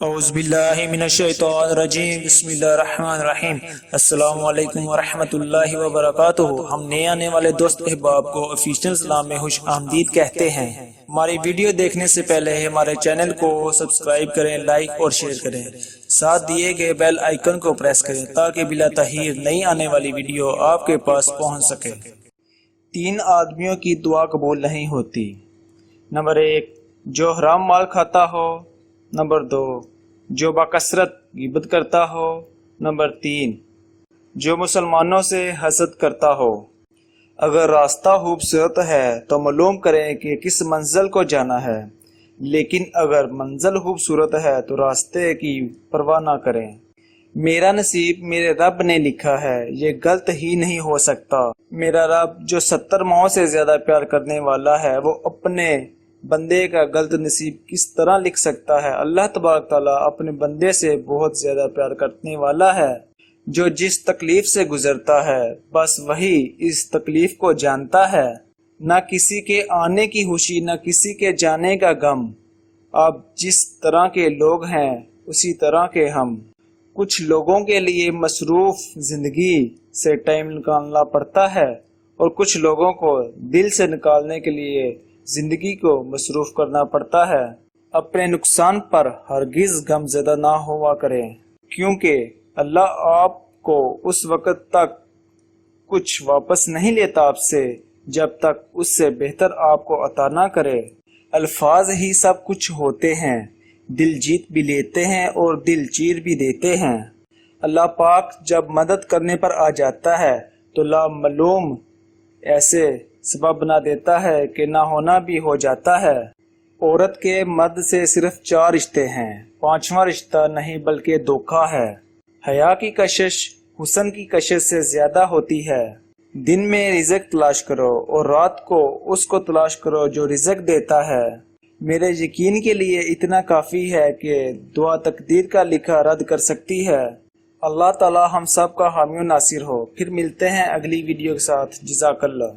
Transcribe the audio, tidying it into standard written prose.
اعوذ باللہ من الشیطان الرجیم، بسم اللہ الرحمن الرحیم۔ السلام علیکم ورحمۃ اللہ وبرکاتہ۔ ہم نئے آنے والے دوست احباب کو آفیشیل سلام میں خوش آمدید کہتے ہیں۔ ہماری ویڈیو دیکھنے سے پہلے ہمارے چینل کو سبسکرائب کریں، لائک اور شیئر کریں، ساتھ دیے گئے بیل آئیکن کو پریس کریں تاکہ بلا تاخیر نئی آنے والی ویڈیو آپ کے پاس پہنچ سکے۔ 3 آدمیوں کی دعا قبول نہیں ہوتی۔ نمبر 1، جو حرام مال کھاتا ہو۔ نمبر 2، جو بکثرت غیبت کرتا ہو۔ نمبر 3، جو مسلمانوں سے حسد کرتا ہو۔ اگر راستہ خوبصورت ہے تو معلوم کریں کہ کس منزل کو جانا ہے، لیکن اگر منزل خوبصورت ہے تو راستے کی پرواہ نہ کریں۔ میرا نصیب میرے رب نے لکھا ہے، یہ غلط ہی نہیں ہو سکتا۔ میرا رب جو 70 ماؤں سے زیادہ پیار کرنے والا ہے، وہ اپنے بندے کا غلط نصیب کس طرح لکھ سکتا ہے؟ اللہ تبارک تعالیٰ اپنے بندے سے بہت زیادہ پیار کرنے والا ہے۔ جو جس تکلیف سے گزرتا ہے بس وہی اس تکلیف کو جانتا ہے، نہ کسی کے آنے کی خوشی نہ کسی کے جانے کا غم۔ اب جس طرح کے لوگ ہیں اسی طرح کے ہم۔ کچھ لوگوں کے لیے مصروف زندگی سے ٹائم نکالنا پڑتا ہے اور کچھ لوگوں کو دل سے نکالنے کے لیے زندگی کو مصروف کرنا پڑتا ہے۔ اپنے نقصان پر ہرگز غم زدہ نہ ہوا کریں، کیونکہ اللہ آپ کو اس وقت تک کچھ واپس نہیں لیتا آپ سے جب تک اس سے بہتر آپ کو عطا نہ کرے۔ الفاظ ہی سب کچھ ہوتے ہیں، دل جیت بھی لیتے ہیں اور دل چیر بھی دیتے ہیں۔ اللہ پاک جب مدد کرنے پر آ جاتا ہے تو لامعلوم ایسے سبب بنا دیتا ہے کہ نہ ہونا بھی ہو جاتا ہے۔ عورت کے مرد سے صرف 4 رشتے ہیں، 5واں رشتہ نہیں بلکہ دھوکہ ہے۔ حیا کی کشش حسن کی کشش سے زیادہ ہوتی ہے۔ دن میں رزق تلاش کرو اور رات کو اس کو تلاش کرو جو رزق دیتا ہے۔ میرے یقین کے لیے اتنا کافی ہے کہ دعا تقدیر کا لکھا رد کر سکتی ہے۔ اللہ تعالی ہم سب کا حامی و ناصر ہو۔ پھر ملتے ہیں اگلی ویڈیو کے ساتھ۔ جزاک اللہ۔